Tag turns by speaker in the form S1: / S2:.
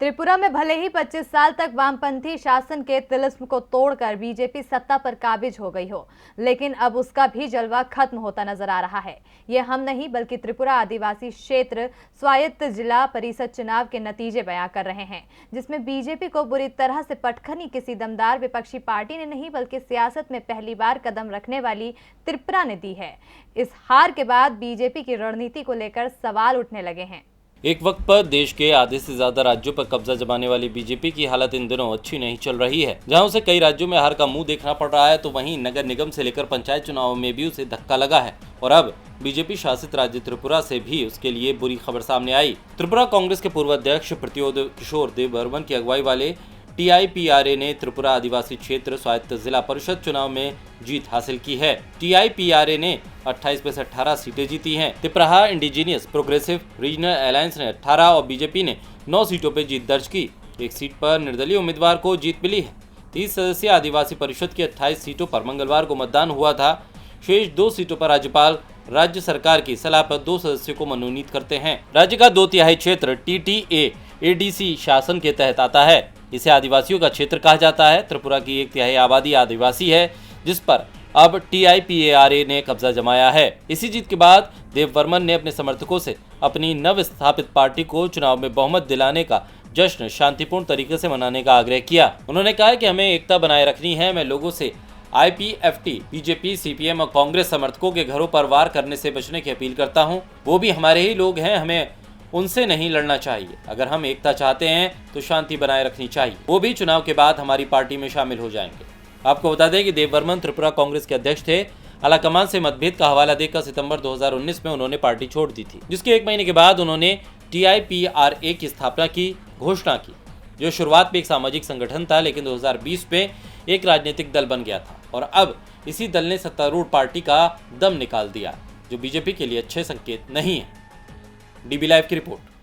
S1: त्रिपुरा में भले ही 25 साल तक वामपंथी शासन के तिलिस्म को तोड़कर बीजेपी सत्ता पर काबिज हो गई हो, लेकिन अब उसका भी जलवा खत्म होता नजर आ रहा है। ये हम नहीं बल्कि त्रिपुरा आदिवासी क्षेत्र स्वायत्त जिला परिषद चुनाव के नतीजे बयां कर रहे हैं, जिसमें बीजेपी को बुरी तरह से पटखनी किसी दमदार विपक्षी पार्टी ने नहीं बल्कि सियासत में पहली बार कदम रखने वाली त्रिपुरा ने दी है। इस हार के बाद बीजेपी की रणनीति को लेकर सवाल उठने लगे हैं।
S2: एक वक्त पर देश के आधे से ज्यादा राज्यों पर कब्जा जमाने वाली बीजेपी की हालत इन दिनों अच्छी नहीं चल रही है। जहां उसे कई राज्यों में हार का मुंह देखना पड़ रहा है, तो वहीं नगर निगम से लेकर पंचायत चुनावों में भी उसे धक्का लगा है। और अब बीजेपी शासित राज्य त्रिपुरा से भी उसके लिए बुरी खबर सामने आई। त्रिपुरा कांग्रेस के पूर्व अध्यक्ष प्रत्योद किशोर देवबर्मन की अगुवाई वाले TIPRA ने त्रिपुरा आदिवासी क्षेत्र स्वायत्त जिला परिषद चुनाव में जीत हासिल की है। TIPRA ने 28 में से 18 सीटें जीती हैं। Tripura indigenous progressive regional alliance ने 18 और बीजेपी ने 9 सीटों पर जीत दर्ज की। एक सीट पर निर्दलीय उम्मीदवार को जीत मिली है। 30 सदस्यीय आदिवासी परिषद की 28 सीटों पर मंगलवार को मतदान हुआ था। शेष 2 सीटों पर राज्यपाल राज्य सरकार की सलाह पर 2 सदस्यों को मनोनीत करते हैं। राज्य का 2/3 क्षेत्र TTA-ADC शासन के तहत आता है। इसे आदिवासियों का क्षेत्र कहा जाता है। त्रिपुरा की 1/3 आबादी आदिवासी है, जिस पर अब TIPRA ने कब्जा जमाया है। इसी जीत के बाद देवबर्मन ने अपने समर्थकों से अपनी नव स्थापित पार्टी को चुनाव में बहुमत दिलाने का जश्न शांतिपूर्ण तरीके से मनाने का आग्रह किया। उन्होंने कहा कि हमें एकता बनाए रखनी है। मैं लोगों से IPFT, BJP, CPM और कांग्रेस समर्थकों के घरों पर वार करने से बचने की अपील करता हूँ। वो भी हमारे ही लोग हैं, हमें उनसे नहीं लड़ना चाहिए। अगर हम एकता चाहते हैं तो शांति बनाए रखनी चाहिए। वो भी चुनाव के बाद हमारी पार्टी में शामिल हो जाएंगे। आपको बता दें कि देवबर्मन त्रिपुरा कांग्रेस के अध्यक्ष थे। आलाकमान से मतभेद का हवाला देकर सितंबर 2019 में उन्होंने पार्टी छोड़ दी थी, जिसके 1 महीने के बाद उन्होंने TIPRA की स्थापना की घोषणा की, जो शुरुआत में एक सामाजिक संगठन था, लेकिन 2020 में एक राजनीतिक दल बन गया था। और अब इसी दल ने सत्तारूढ़ पार्टी का दम निकाल दिया, जो बीजेपी के लिए अच्छे संकेत नहीं है। DB लाइव की रिपोर्ट।